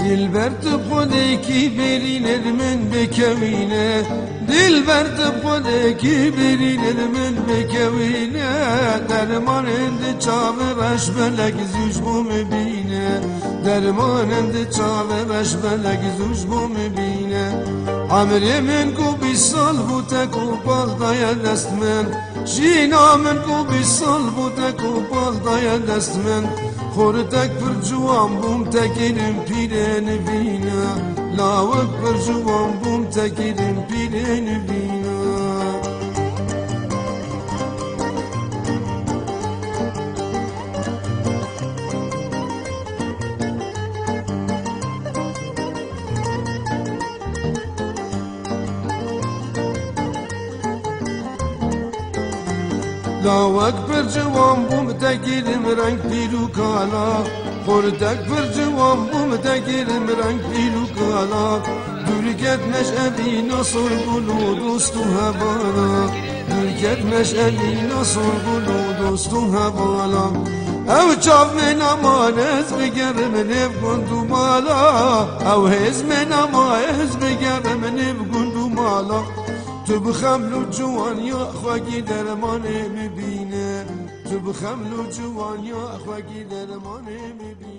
دلبر تو خودکی برینر من بکوینه دلبر تو خودکی برینر من بکوینه درمانند چاورش بلک زوش بو مبینه درمانند چاورش بلک زوش بو مبینه عمر من کو 20 سال بوده کو بالدای دست من جینا من کو 20 سال بوده کو بالدای دست من خوردک پر جوان بوم تگیرم پیرن بینا لاوک پر جوان بوم تگیرم پیرن بینا لاوک پر جوان بوم تگیرم رنگ پیرو کالا خوردک پر جوان بوم تگیرم رنگ پیرو کالا دور گتمش ابینا سرگلو دوستو هوالا دور گتمش ابینا سرگلو دوستو هوالا او چاو من امانز بگرم نف گندو مالا او هز من امانز بگرم نف گندو مالا تو بخملو جوان یا خواگی درمانه میبینه تو بخملو جوان یا خواگی درمانه میبینه